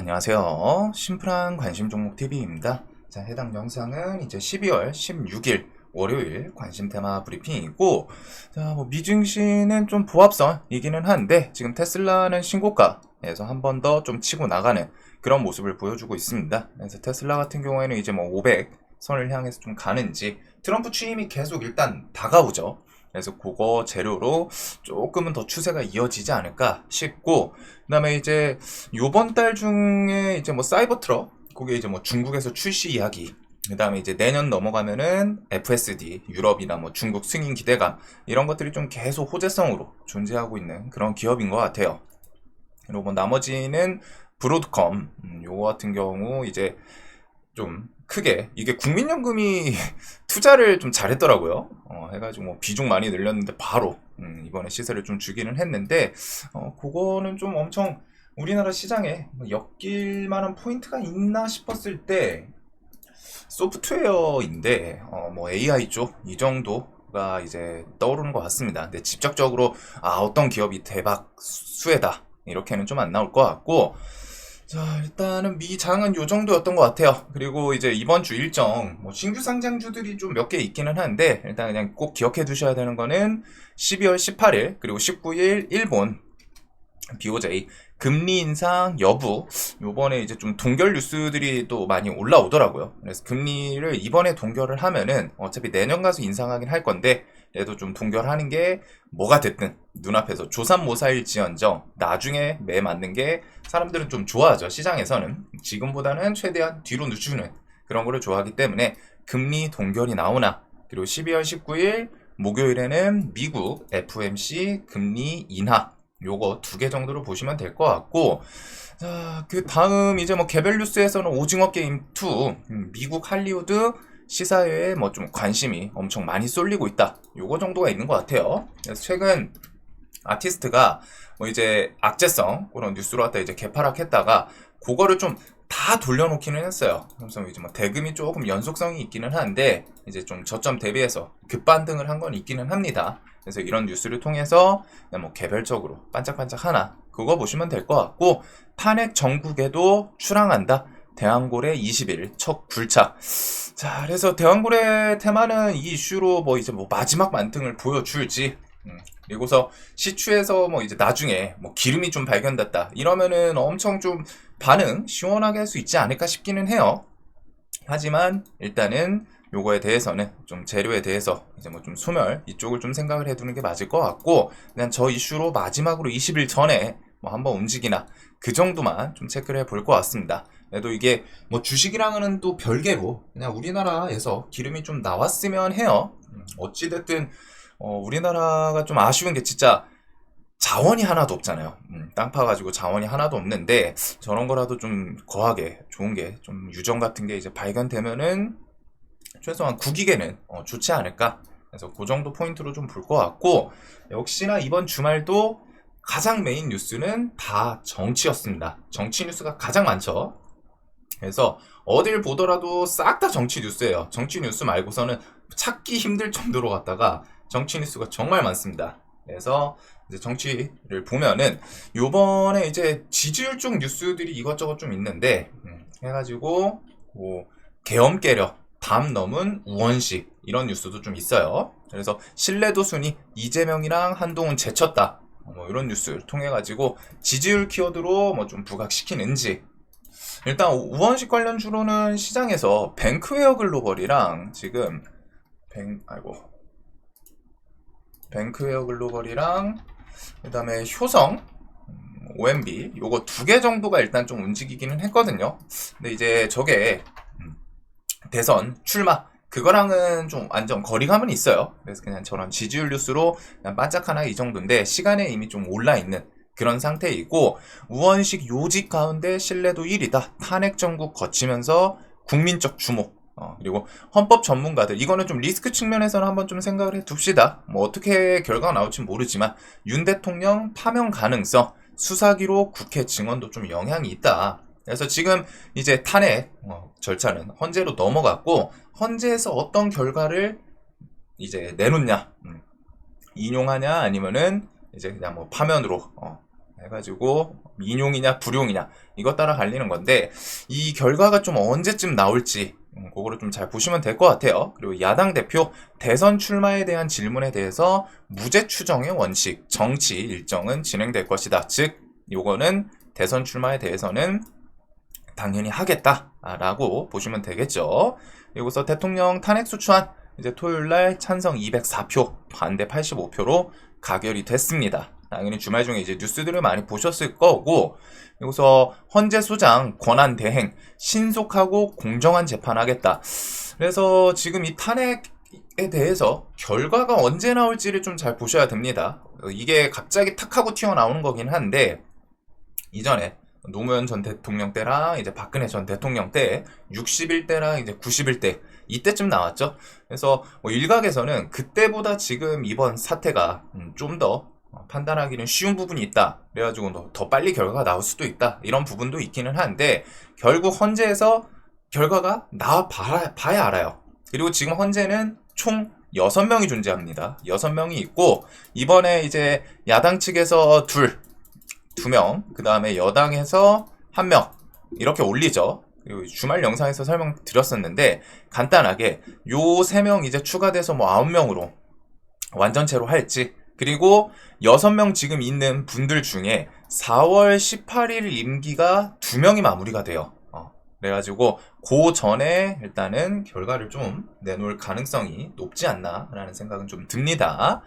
안녕하세요. 심플한 관심 종목 TV입니다. 자, 해당 영상은 이제 12월 16일 월요일 관심 테마 브리핑이고, 자, 미증시는 좀 보합선이기는 한데, 지금 테슬라는 신고가에서 한 번 더 좀 치고 나가는 그런 모습을 보여주고 있습니다. 그래서 테슬라 같은 경우에는 이제 500 선을 향해서 좀 가는지, 트럼프 취임이 계속 일단 다가오죠. 그래서 그거 재료로 조금은 더 추세가 이어지지 않을까 싶고, 그다음에 이제 요번 달 중에 이제 사이버 트럭, 그게 이제 중국에서 출시 이야기, 그다음에 이제 내년 넘어가면은 FSD, 유럽이나 중국 승인 기대감, 이런 것들이 좀 계속 호재성으로 존재하고 있는 그런 기업인 것 같아요. 그리고 나머지는 브로드컴, 요거 같은 경우 이제 좀 크게 이게 국민연금이 투자를 좀 잘했더라고요. 해가지고 비중 많이 늘렸는데 바로 이번에 시세를 좀 주기는 했는데, 그거는 좀 엄청 우리나라 시장에 엮일 만한 포인트가 있나 싶었을 때 소프트웨어인데, AI 쪽 이 정도가 이제 떠오르는 것 같습니다. 근데 직접적으로 어떤 기업이 대박 수혜다 이렇게는 좀 안 나올 것 같고, 자, 일단은 미장은 요 정도였던 것 같아요. 그리고 이제 이번 주 일정, 신규 상장주들이 좀 몇 개 있기는 한데, 일단 그냥 꼭 기억해 두셔야 되는 거는 12월 18일, 그리고 19일 일본 BOJ 금리 인상 여부, 요번에 이제 좀 동결 뉴스들이 또 많이 올라오더라고요. 그래서 금리를 이번에 동결을 하면은 어차피 내년 가서 인상하긴 할 건데, 그래도 좀 동결하는 게 뭐가 됐든 눈앞에서 조삼모사일지언정 나중에 매 맞는 게 사람들은 좀 좋아하죠. 시장에서는 지금보다는 최대한 뒤로 늦추는 그런 거를 좋아하기 때문에 금리 동결이 나오나, 그리고 12월 19일 목요일에는 미국 FOMC 금리 인하, 요거 두 개 정도로 보시면 될 것 같고, 자, 그 다음 이제 개별 뉴스에서는 오징어 게임 2, 미국 할리우드 시사회에 좀 관심이 엄청 많이 쏠리고 있다. 요거 정도가 있는 것 같아요. 그래서 최근 아티스트가 이제 악재성 그런 뉴스로 갖다 이제 개파락했다가 그거를 좀 다 돌려놓기는 했어요. 그래서 이제 대금이 조금 연속성이 있기는 한데, 이제 좀 저점 대비해서 급반등을 한 건 있기는 합니다. 그래서 이런 뉴스를 통해서 그냥 개별적으로 반짝반짝 하나 그거 보시면 될 것 같고, 탄핵 정국에도 출항한다. 대왕고래 20일 첫 굴착. 자, 그래서 대왕고래 테마는 이 이슈로 이제 마지막 만등을 보여줄지, 그리고서 시추에서 이제 나중에 기름이 좀 발견됐다 이러면은 엄청 좀 반응 시원하게 할 수 있지 않을까 싶기는 해요. 하지만 일단은 요거에 대해서는 좀 재료에 대해서 이제 좀 소멸 이쪽을 좀 생각을 해두는 게 맞을 것 같고, 그냥 저 이슈로 마지막으로 20일 전에 한번 움직이나 그 정도만 좀 체크를 해볼 것 같습니다. 그래도 이게 주식이랑은 또 별개로 그냥 우리나라에서 기름이 좀 나왔으면 해요. 어찌됐든 우리나라가 좀 아쉬운 게 진짜 자원이 하나도 없잖아요. 땅 파가지고 자원이 하나도 없는데, 저런 거라도 좀 거하게 좋은 게 좀 유정 같은 게 이제 발견되면은 최소한 국익에는 좋지 않을까. 그래서 그 정도 포인트로 좀 볼 것 같고, 역시나 이번 주말도 가장 메인 뉴스는 다 정치였습니다. 정치 뉴스가 가장 많죠. 그래서 어딜 보더라도 싹 다 정치 뉴스예요. 정치 뉴스 말고서는 찾기 힘들 정도로 갔다가 정치 뉴스가 정말 많습니다. 그래서 이제 정치를 보면은 요번에 이제 지지율 쪽 뉴스들이 이것저것 좀 있는데, 해가지고 계엄 깨려 담 넘은 우원식 이런 뉴스도 좀 있어요. 그래서 신뢰도 순위 이재명이랑 한동훈 제쳤다, 이런 뉴스를 통해 가지고 지지율 키워드로 좀 부각시키는지. 일단 우원식 관련주로는 시장에서 뱅크웨어 글로벌이랑 지금 뱅크웨어 글로벌이랑 그다음에 효성 OMB 요거 두 개 정도가 일단 좀 움직이기는 했거든요. 근데 이제 저게 대선 출마 그거랑은 좀 완전 거리감은 있어요. 그래서 그냥 저런 지지율 뉴스로 그냥 반짝 하나 이 정도인데, 시간에 이미 좀 올라 있는 그런 상태이고, 우원식 요직 가운데 신뢰도 1위다. 탄핵 정국 거치면서 국민적 주목. 그리고 헌법 전문가들, 이거는 좀 리스크 측면에서는 한번 좀 생각을 해 둡시다. 어떻게 결과가 나올지 모르지만 윤 대통령 파면 가능성, 수사기로 국회 증언도 좀 영향이 있다. 그래서 지금 이제 탄핵 절차는 헌재로 넘어갔고, 헌재에서 어떤 결과를 이제 내놓냐, 인용하냐 아니면은 이제 그냥 파면으로 해가지고 인용이냐 불용이냐 이것 따라 갈리는 건데, 이 결과가 좀 언제쯤 나올지 그거를 좀 잘 보시면 될 것 같아요. 그리고 야당 대표 대선 출마에 대한 질문에 대해서 무죄 추정의 원칙, 정치 일정은 진행될 것이다. 즉 요거는 대선 출마에 대해서는 당연히 하겠다라고 보시면 되겠죠. 그리고서 대통령 탄핵 소추안 이제 토요일날 찬성 204표, 반대 85표로 가결이 됐습니다. 당연히 주말 중에 이제 뉴스들을 많이 보셨을 거고, 여기서 헌재 소장 권한 대행, 신속하고 공정한 재판하겠다. 그래서 지금 이 탄핵에 대해서 결과가 언제 나올지를 좀 잘 보셔야 됩니다. 이게 갑자기 탁 하고 튀어나오는 거긴 한데, 이전에 노무현 전 대통령 때랑 이제 박근혜 전 대통령 때 60일대랑 이제 90일대 이때쯤 나왔죠. 그래서 뭐 일각에서는 그때보다 지금 이번 사태가 좀 더 판단하기는 쉬운 부분이 있다. 그래가지고 더 빨리 결과가 나올 수도 있다. 이런 부분도 있기는 한데, 결국 헌재에서 결과가 나와 봐야 알아요. 그리고 지금 헌재는 총 6명이 존재합니다. 6명이 있고, 이번에 이제 야당 측에서 2명, 그 다음에 여당에서 1명, 이렇게 올리죠. 그리고 주말 영상에서 설명드렸었는데, 간단하게 요 3명 이제 추가돼서 뭐 9명으로 완전체로 할지, 그리고 6명 지금 있는 분들 중에 4월 18일 임기가 2명이 마무리가 돼요. 그래가지고 그 전에 일단은 결과를 좀 내놓을 가능성이 높지 않나라는 생각은 좀 듭니다.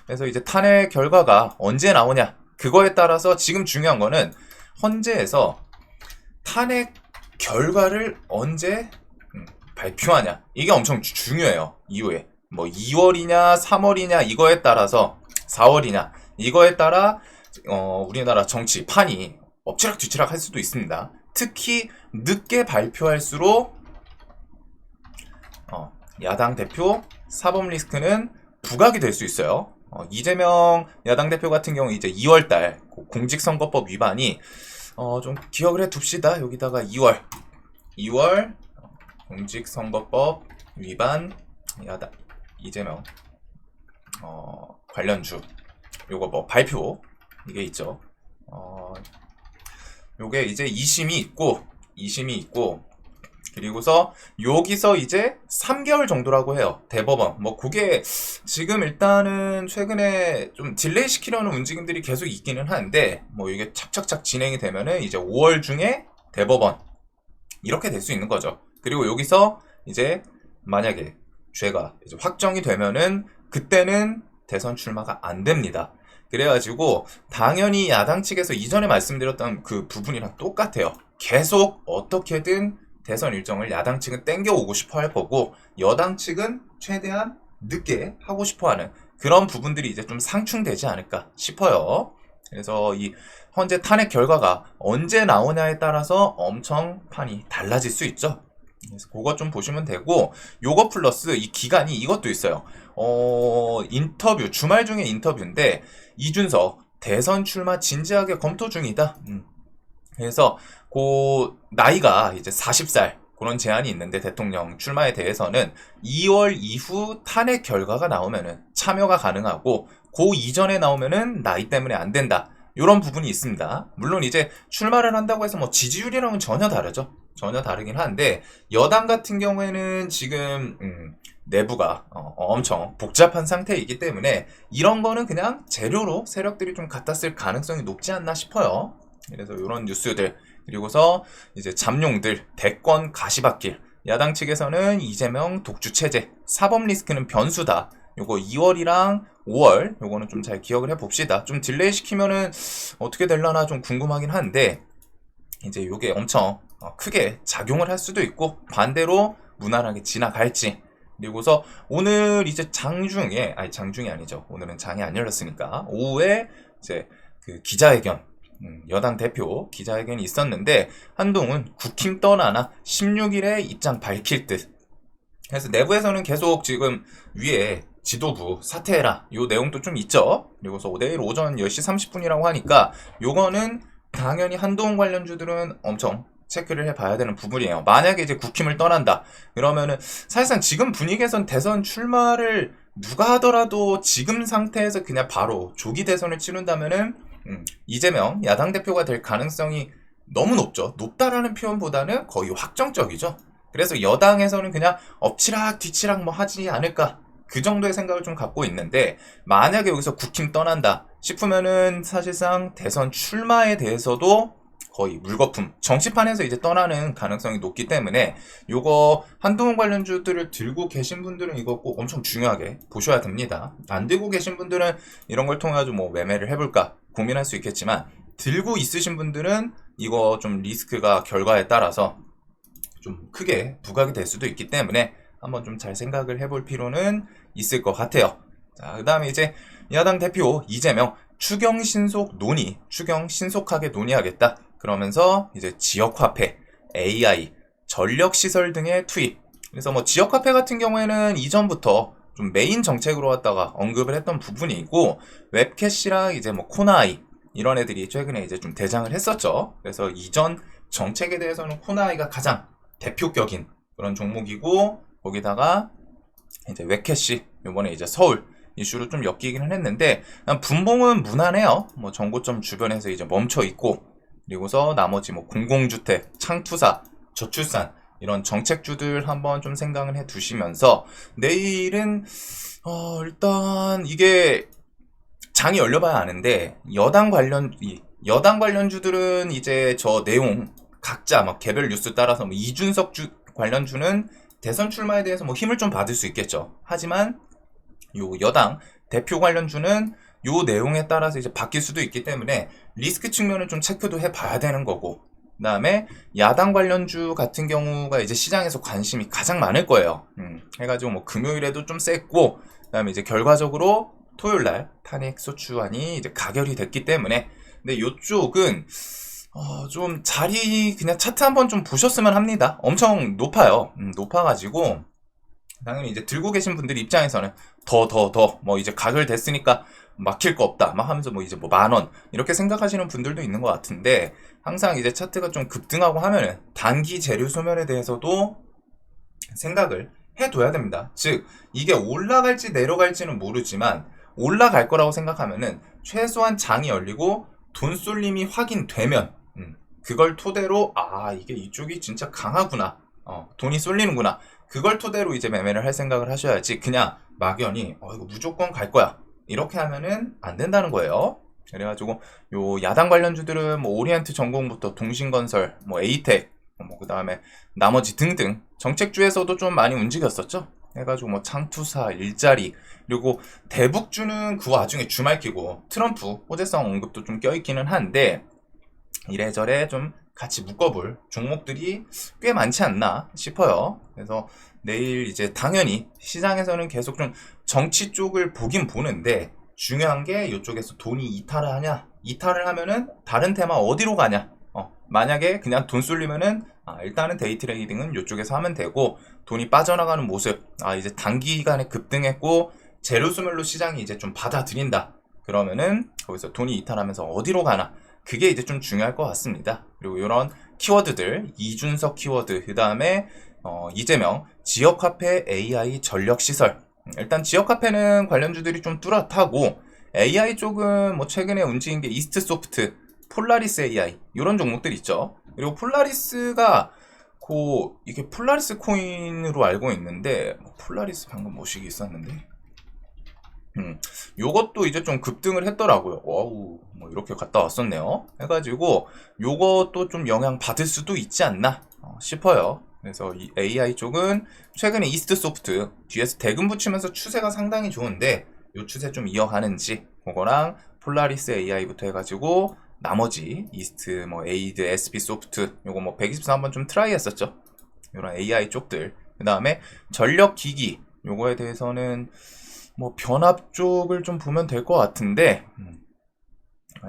그래서 이제 탄핵 결과가 언제 나오냐, 그거에 따라서 지금 중요한 거는 헌재에서 탄핵 결과를 언제 발표하냐, 이게 엄청 중요해요. 이후에 뭐 2월이냐 3월이냐 이거에 따라서, 4월이냐 이거에 따라 우리나라 정치 판이 엎치락뒤치락 할 수도 있습니다. 특히 늦게 발표할수록 야당 대표 사법 리스크는 부각이 될 수 있어요. 이재명 야당 대표 같은 경우 이제 2월달 공직선거법 위반이 좀 기억을 해 둡시다. 여기다가 2월 공직선거법 위반 야당 이재명 관련주 요거 뭐 발표 이게 있죠. 요게 이제 2심이 있고 그리고서 여기서 이제 3개월 정도라고 해요. 대법원. 뭐 그게 지금 일단은 최근에 좀 딜레이 시키려는 움직임들이 계속 있기는 한데, 뭐 이게 착착착 진행이 되면은 이제 5월 중에 대법원 이렇게 될 수 있는 거죠. 그리고 여기서 이제 만약에 죄가 이제 확정이 되면은 그때는 대선 출마가 안 됩니다. 그래가지고 당연히 야당 측에서 이전에 말씀드렸던 그 부분이랑 똑같아요. 계속 어떻게든 대선 일정을 야당 측은 땡겨오고 싶어 할 거고, 여당 측은 최대한 늦게 하고 싶어 하는 그런 부분들이 이제 좀 상충되지 않을까 싶어요. 그래서 이 현재 탄핵 결과가 언제 나오냐에 따라서 엄청 판이 달라질 수 있죠. 그래서 그거 좀 보시면 되고, 요거 플러스 이 기간이 이것도 있어요. 인터뷰, 주말 중에 인터뷰인데, 이준석 대선 출마 진지하게 검토 중이다. 그래서 그 나이가 이제 40살 그런 제한이 있는데, 대통령 출마에 대해서는 2월 이후 탄핵 결과가 나오면은 참여가 가능하고, 그 이전에 나오면은 나이 때문에 안 된다. 이런 부분이 있습니다. 물론 이제 출마를 한다고 해서 뭐 지지율이랑은 전혀 다르죠. 전혀 다르긴 한데, 여당 같은 경우에는 지금 내부가 엄청 복잡한 상태이기 때문에 이런 거는 그냥 재료로 세력들이 좀 갖다 쓸 가능성이 높지 않나 싶어요. 그래서 이런 뉴스들, 그리고서 이제 잠룡들 대권 가시밭길, 야당 측에서는 이재명 독주 체제, 사법 리스크는 변수다. 요거 2월이랑 5월 요거는 좀 잘 기억을 해봅시다. 좀 딜레이 시키면은 어떻게 될라나 좀 궁금하긴 한데, 이제 요게 엄청 크게 작용을 할 수도 있고, 반대로 무난하게 지나갈지. 그리고서 오늘 이제 장중이 아니죠. 오늘은 장이 안 열렸으니까 오후에 이제 그 기자회견, 여당 대표 기자회견이 있었는데, 한동훈 국힘 떠나나 16일에 입장 밝힐 듯. 그래서 내부에서는 계속 지금 위에 지도부 사퇴해라 요 내용도 좀 있죠. 그리고서 내일 오전 10시 30분이라고 하니까 요거는 당연히 한동훈 관련주들은 엄청 체크를 해봐야 되는 부분이에요. 만약에 이제 국힘을 떠난다 그러면은 사실상 지금 분위기에선 대선 출마를 누가 하더라도 지금 상태에서 그냥 바로 조기 대선을 치른다면은 이재명 야당 대표가 될 가능성이 너무 높죠. 높다라는 표현보다는 거의 확정적이죠. 그래서 여당에서는 그냥 엎치락 뒤치락 뭐 하지 않을까, 그 정도의 생각을 좀 갖고 있는데, 만약에 여기서 국힘 떠난다 싶으면은 사실상 대선 출마에 대해서도 거의 물거품, 정치판에서 이제 떠나는 가능성이 높기 때문에 요거 한동훈 관련주들을 들고 계신 분들은 이거 꼭 엄청 중요하게 보셔야 됩니다. 안 들고 계신 분들은 이런 걸 통해 가지고 뭐 매매를 해볼까 고민할 수 있겠지만, 들고 있으신 분들은 이거 좀 리스크가 결과에 따라서 좀 크게 부각이 될 수도 있기 때문에 한번 좀 잘 생각을 해볼 필요는 있을 것 같아요. 자, 그 다음에 이제 야당 대표 이재명 추경 신속 논의, 추경 신속하게 논의하겠다. 그러면서 이제 지역화폐, AI, 전력시설 등의 투입. 그래서 뭐 지역화폐 같은 경우에는 이전부터 좀 메인 정책으로 왔다가 언급을 했던 부분이 있고, 웹캐시랑 이제 뭐 코나이 이런 애들이 최근에 이제 좀 대장을 했었죠. 그래서 이전 정책에 대해서는 코나이가 가장 대표격인 그런 종목이고, 거기다가 이제 웹캐시 요번에 이제 서울 이슈로 좀 엮이기는 했는데, 분봉은 무난해요. 뭐 정고점 주변에서 이제 멈춰 있고, 그리고서 나머지 뭐 공공주택, 창투사, 저출산 이런 정책주들 한번 좀 생각을 해 두시면서, 내일은 일단 이게 장이 열려봐야 아는데, 여당 관련주들은 이제 저 내용 각자 막 개별 뉴스 따라서 뭐 이준석 관련주는 대선 출마에 대해서 뭐 힘을 좀 받을 수 있겠죠. 하지만 요 여당 대표 관련주는 요 내용에 따라서 이제 바뀔 수도 있기 때문에 리스크 측면을 좀 체크도 해봐야 되는 거고, 그 다음에 야당 관련주 같은 경우가 이제 시장에서 관심이 가장 많을 거예요. 해가지고 뭐 금요일에도 좀 셌고, 그 다음에 이제 결과적으로 토요일날 탄핵소추안이 이제 가결이 됐기 때문에, 근데 요쪽은 좀 자리 그냥 차트 한번 좀 보셨으면 합니다. 엄청 높아요. 높아가지고 당연히 이제 들고 계신 분들 입장에서는 더 뭐 이제 가결됐으니까 막힐 거 없다 막 하면서 뭐 이제 뭐 10,000원 이렇게 생각하시는 분들도 있는 것 같은데, 항상 이제 차트가 좀 급등하고 하면은 단기 재료 소멸에 대해서도 생각을 해둬야 됩니다. 즉 이게 올라갈지 내려갈지는 모르지만 올라갈 거라고 생각하면은 최소한 장이 열리고 돈 쏠림이 확인되면 그걸 토대로 이게 이쪽이 진짜 강하구나, 돈이 쏠리는구나, 그걸 토대로 이제 매매를 할 생각을 하셔야지, 그냥 막연히 이거 무조건 갈 거야 이렇게 하면은 안 된다는 거예요. 그래가지고 요 야당 관련주들은 뭐 오리엔트 전공부터 동신건설, 뭐 에이텍, 뭐 그 다음에 나머지 등등 정책주에서도 좀 많이 움직였었죠. 해가지고 뭐 창투사, 일자리, 그리고 대북주는 그 와중에 주말 끼고 트럼프 호재성 언급도 좀 껴있기는 한데, 이래저래 좀 같이 묶어볼 종목들이 꽤 많지 않나 싶어요. 그래서 내일 이제 당연히 시장에서는 계속 좀 정치 쪽을 보긴 보는데, 중요한 게 이쪽에서 돈이 이탈을 하냐, 이탈을 하면은 다른 테마 어디로 가냐. 만약에 그냥 돈 쏠리면은 일단은 데이 트레이딩은 이쪽에서 하면 되고, 돈이 빠져나가는 모습, 이제 단기간에 급등했고 재료 소멸로 시장이 이제 좀 받아들인다 그러면은 거기서 돈이 이탈하면서 어디로 가나, 그게 이제 좀 중요할 것 같습니다. 그리고 이런 키워드들, 이준석 키워드, 그 다음에 이재명 지역화폐, AI, 전력시설. 일단 지역화폐는 관련주들이 좀 뚜렷하고, AI 쪽은 뭐 최근에 움직인 게 이스트소프트, 폴라리스 AI 이런 종목들 있죠. 그리고 폴라리스가 이게 폴라리스 코인으로 알고 있는데, 폴라리스 방금 모식이 있었는데, 요것도 이제 좀 급등을 했더라고요. 와우, 뭐 이렇게 갔다 왔었네요. 해가지고 요것도 좀 영향 받을 수도 있지 않나 싶어요. 그래서 이 AI 쪽은 최근에 이스트소프트 뒤에서 대금 붙이면서 추세가 상당히 좋은데, 요 추세 좀 이어가는지, 그거랑 폴라리스 AI부터 해가지고 나머지 이스트, 뭐 에이드, SB소프트 요거 뭐 124 한번 좀 트라이 했었죠. 요런 AI 쪽들. 그 다음에 전력기기 요거에 대해서는 뭐 변압 쪽을 좀 보면 될 것 같은데,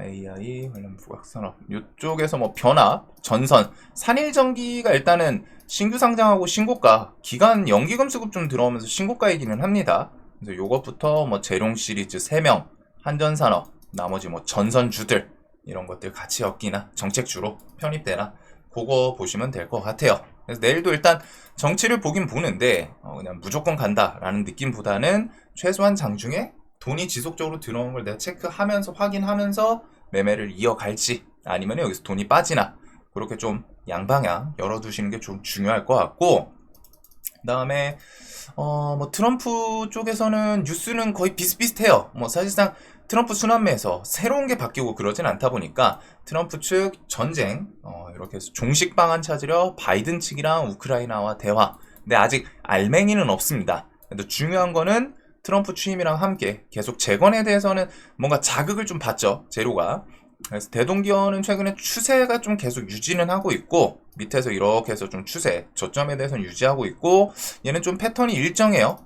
AI 관련 부각산업 이쪽에서 뭐 변압, 전선, 산일전기가 일단은 신규 상장하고 신고가, 기간 연기금수급 좀 들어오면서 신고가이기는 합니다. 그래서 요것부터 뭐 재룡 시리즈 3명, 한전산업, 나머지 뭐 전선주들 이런 것들 같이 엮이나 정책주로 편입되나 그거 보시면 될 것 같아요. 그래서 내일도 일단 정치를 보긴 보는데 그냥 무조건 간다라는 느낌보다는 최소한 장중에 돈이 지속적으로 들어오는 걸 내가 체크하면서 확인하면서 매매를 이어갈지 아니면 여기서 돈이 빠지나 그렇게 좀 양방향 열어두시는 게 좀 중요할 것 같고, 그 다음에 뭐 트럼프 쪽에서는 뉴스는 거의 비슷비슷해요. 뭐 사실상 트럼프 순환매에서 새로운 게 바뀌고 그러진 않다 보니까 트럼프 측 전쟁 이렇게 해서 종식 방안 찾으려 바이든 측이랑 우크라이나와 대화. 근데 아직 알맹이는 없습니다. 근데 중요한 거는 트럼프 취임이랑 함께 계속 재건에 대해서는 뭔가 자극을 좀 받죠, 재료가. 그래서 대동기어는 최근에 추세가 좀 계속 유지는 하고 있고, 밑에서 이렇게 해서 좀 추세 저점에 대해서는 유지하고 있고, 얘는 좀 패턴이 일정해요.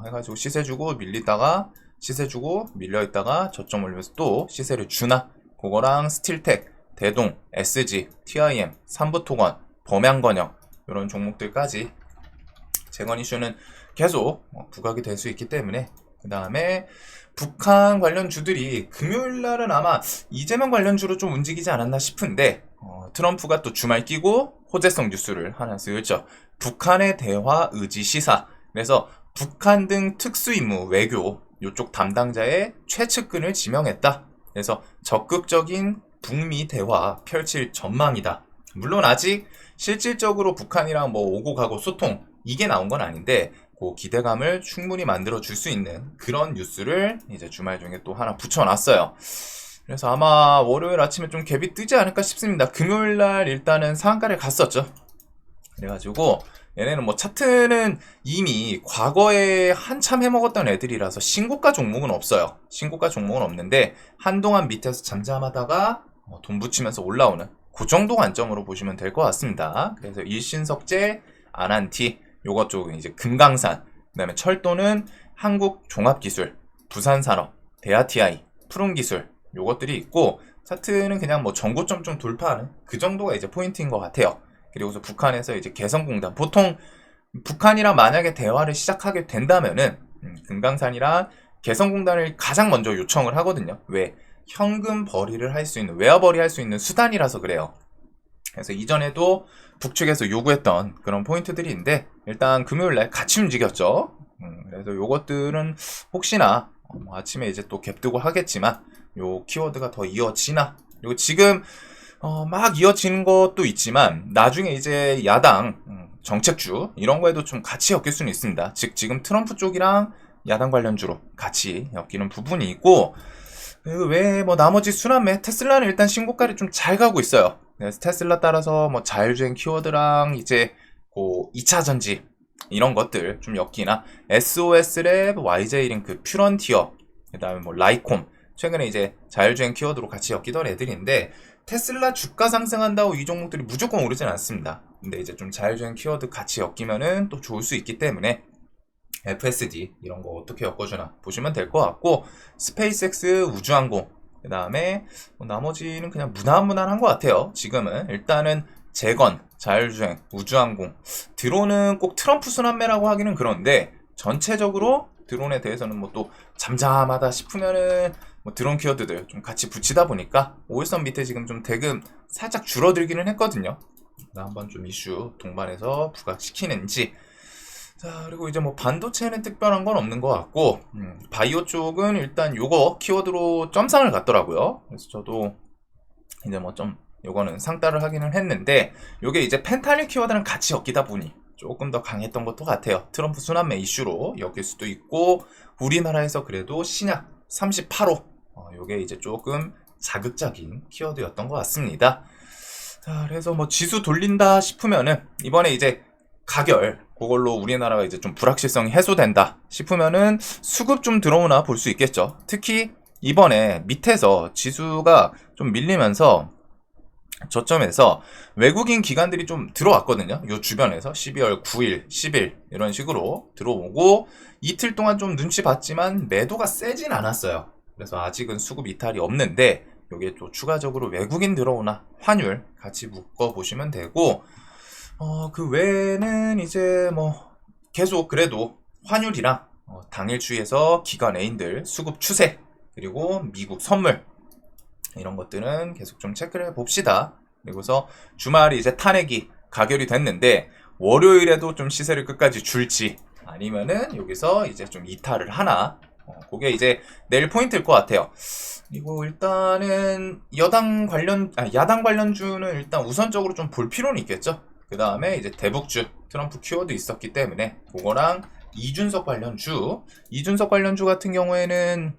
해가지고 시세 주고 밀리다가 시세 주고 밀려있다가 저점 올리면서 또 시세를 주나, 그거랑 스틸텍, 대동, SG, TIM, 삼부토건, 범양건영 이런 종목들까지 재건 이슈는 계속 부각이 될 수 있기 때문에, 그 다음에 북한 관련주들이 금요일날은 아마 이재명 관련주로 좀 움직이지 않았나 싶은데, 트럼프가 또 주말 끼고 호재성 뉴스를 하나 쓰였죠. 북한의 대화 의지 시사. 그래서 북한 등 특수임무 외교 요쪽 담당자의 최측근을 지명했다. 그래서 적극적인 북미 대화 펼칠 전망이다. 물론 아직 실질적으로 북한이랑 뭐 오고 가고 소통 이게 나온 건 아닌데, 그 기대감을 충분히 만들어 줄 수 있는 그런 뉴스를 이제 주말 중에 또 하나 붙여놨어요. 그래서 아마 월요일 아침에 좀 갭이 뜨지 않을까 싶습니다. 금요일 날 일단은 상한가를 갔었죠. 그래가지고 얘네는 뭐 차트는 이미 과거에 한참 해먹었던 애들이라서 신고가 종목은 없어요. 신고가 종목은 없는데 한동안 밑에서 잠잠하다가 돈 붙이면서 올라오는 그 정도 관점으로 보시면 될 것 같습니다. 그래서 일신석재, 아난티 요것 쪽은 이제 금강산, 그 다음에 철도는 한국종합기술, 부산산업, 대하TI, 푸른기술 요것들이 있고, 차트는 그냥 뭐 전고점 좀 돌파하는 그 정도가 이제 포인트인 것 같아요. 그리고서 북한에서 이제 개성공단, 보통 북한이랑 만약에 대화를 시작하게 된다면은 금강산이랑 개성공단을 가장 먼저 요청을 하거든요. 왜? 현금 벌이를 할 수 있는, 외화벌이 할 수 있는 수단이라서 그래요. 그래서 이전에도 북측에서 요구했던 그런 포인트들이 있는데, 일단 금요일날 같이 움직였죠. 그래서 요것들은 혹시나 아침에 이제 또 갭 뜨고 하겠지만 요 키워드가 더 이어지나, 그리고 지금 막 이어지는 것도 있지만 나중에 이제 야당 정책주 이런 거에도 좀 같이 엮일 수는 있습니다. 즉 지금 트럼프 쪽이랑 야당 관련주로 같이 엮이는 부분이 있고, 그 외에 뭐 나머지 순환매 테슬라는 일단 신고가를 좀 잘 가고 있어요. 그래서 테슬라 따라서 뭐 자율주행 키워드랑 이제 그 2차 전지 이런 것들 좀 엮이나, SOS랩, YJ링크, 퓨런티어, 그 다음에 뭐 라이콤 최근에 이제 자율주행 키워드로 같이 엮이던 애들인데, 테슬라 주가 상승한다고 이 종목들이 무조건 오르진 않습니다. 근데 이제 좀 자율주행 키워드 같이 엮이면은 또 좋을 수 있기 때문에 FSD 이런 거 어떻게 엮어주나 보시면 될 것 같고, 스페이스X, 우주항공, 그 다음에 나머지는 그냥 무난무난한 것 같아요. 지금은 일단은 재건, 자율주행, 우주항공, 드론은 꼭 트럼프 순환매라고 하기는 그런데 전체적으로 드론에 대해서는 뭐 또 잠잠하다 싶으면은 뭐 드론 키워드들 좀 같이 붙이다 보니까 5일선 밑에 지금 좀 대금 살짝 줄어들기는 했거든요. 한번 좀 이슈 동반해서 부각시키는지. 자, 그리고 이제 뭐 반도체는 특별한 건 없는 것 같고, 바이오 쪽은 일단 요거 키워드로 점상을 갔더라고요. 그래서 저도 이제 뭐 좀 요거는 상따를 하기는 했는데, 요게 이제 펜타닐 키워드랑 같이 엮이다 보니 조금 더 강했던 것도 같아요. 트럼프 순환매 이슈로 엮일 수도 있고, 우리나라에서 그래도 신약 38호 요게 이제 조금 자극적인 키워드였던 것 같습니다. 자, 그래서 뭐 지수 돌린다 싶으면은 이번에 이제 가결 그걸로 우리나라가 이제 좀 불확실성이 해소된다 싶으면은 수급 좀 들어오나 볼 수 있겠죠. 특히 이번에 밑에서 지수가 좀 밀리면서 저점에서 외국인 기관들이 좀 들어왔거든요. 요 주변에서 12월 9일, 10일 이런 식으로 들어오고 이틀 동안 좀 눈치 봤지만 매도가 세진 않았어요. 그래서 아직은 수급 이탈이 없는데, 요게 또 추가적으로 외국인 들어오나 환율 같이 묶어 보시면 되고, 그 외에는 이제 뭐 계속 그래도 환율이랑 당일 추이에서 기관 애인들 수급 추세, 그리고 미국 선물 이런 것들은 계속 좀 체크를 해봅시다. 그리고서 주말이 이제 탄핵이 가결이 됐는데 월요일에도 좀 시세를 끝까지 줄지 아니면은 여기서 이제 좀 이탈을 하나, 그게 이제 내일 포인트일 것 같아요. 그리고 일단은 야당 관련주는 일단 우선적으로 좀 볼 필요는 있겠죠. 그 다음에 이제 대북주, 트럼프 키워드 있었기 때문에 그거랑 이준석 관련주 같은 경우에는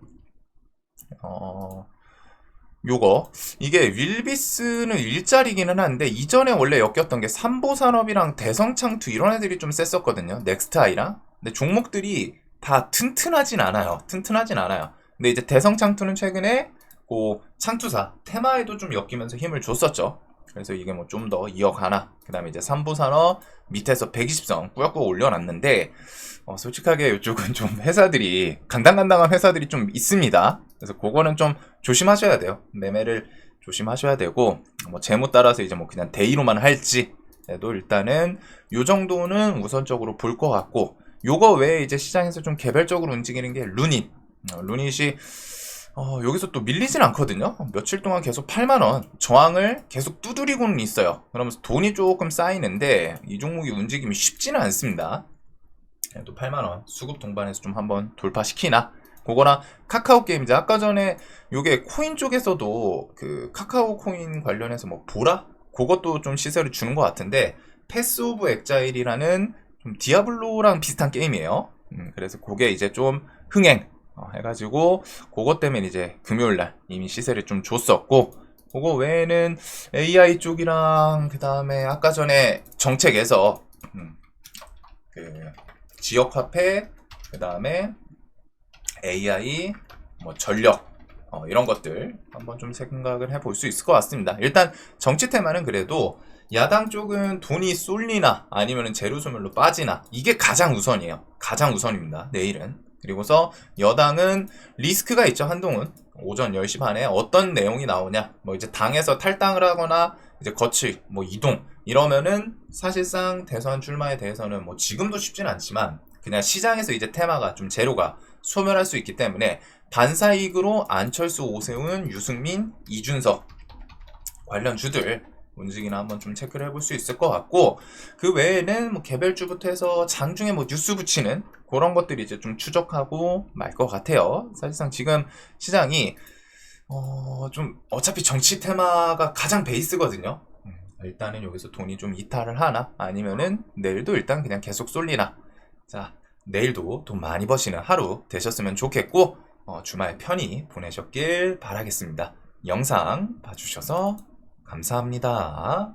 이게 윌비스는 일자리기는 한데 이전에 원래 엮였던 게 삼보산업이랑 대성창투 이런 애들이 좀 셌었거든요. 넥스트아이랑. 근데 종목들이 다 튼튼하진 않아요. 근데 이제 대성창투는 최근에 그 창투사 테마에도 좀 엮이면서 힘을 줬었죠. 그래서 이게 뭐 좀 더 이어가나. 그 다음에 이제 삼보산업 밑에서 120선 꾸역꾸역 올려놨는데 솔직하게 이쪽은 좀 회사들이 간당간당한 회사들이 좀 있습니다. 그래서 그거는 좀 조심하셔야 돼요. 매매를 조심하셔야 되고 뭐 재무 따라서 이제 뭐 그냥 대이로만 할지도 일단은 요 정도는 우선적으로 볼 것 같고 요거 외에 이제 시장에서 좀 개별적으로 움직이는 게 루닛이 여기서 또 밀리진 않거든요. 며칠 동안 계속 8만원 저항을 계속 두드리고는 있어요. 그러면서 돈이 조금 쌓이는데 이 종목이 움직임이 쉽지는 않습니다. 또 8만원 수급 동반해서 좀 한번 돌파시키나 그거랑 카카오 게임즈 아까 전에 요게 코인 쪽에서도 그 카카오 코인 관련해서 뭐 보라? 그것도 좀 시세를 주는 것 같은데 패스 오브 엑자일이라는 좀 디아블로랑 비슷한 게임이에요. 그래서 그게 이제 좀 흥행 해가지고 그것 때문에 이제 금요일날 이미 시세를 좀 줬었고 그거 외에는 AI 쪽이랑 그 다음에 아까 전에 정책에서 그 지역화폐 그 다음에 AI 뭐 전력 이런 것들 한번 좀 생각을 해볼 수 있을 것 같습니다. 일단 정치 테마는 그래도 야당 쪽은 돈이 쏠리나 아니면 재료 소멸로 빠지나 이게 가장 우선이에요. 가장 우선입니다. 내일은. 그리고서 여당은 리스크가 있죠. 한동훈 오전 10시 반에 어떤 내용이 나오냐 뭐 이제 당에서 탈당을 하거나 이제 거취 뭐 이동 이러면은 사실상 대선 출마에 대해서는 뭐 지금도 쉽지는 않지만 그냥 시장에서 이제 테마가 좀 재료가 소멸할 수 있기 때문에 반사이익으로 안철수, 오세훈, 유승민, 이준석 관련 주들 움직이나 한번 좀 체크를 해볼 수 있을 것 같고 그 외에는 뭐 개별주부터 해서 장중에 뭐 뉴스 붙이는 그런 것들이 이제 좀 추적하고 말 것 같아요. 사실상 지금 시장이 좀 어차피 정치 테마가 가장 베이스거든요. 일단은 여기서 돈이 좀 이탈을 하나 아니면은 내일도 일단 그냥 계속 쏠리나. 자, 내일도 돈 많이 버시는 하루 되셨으면 좋겠고 주말 편히 보내셨길 바라겠습니다. 영상 봐주셔서 감사합니다.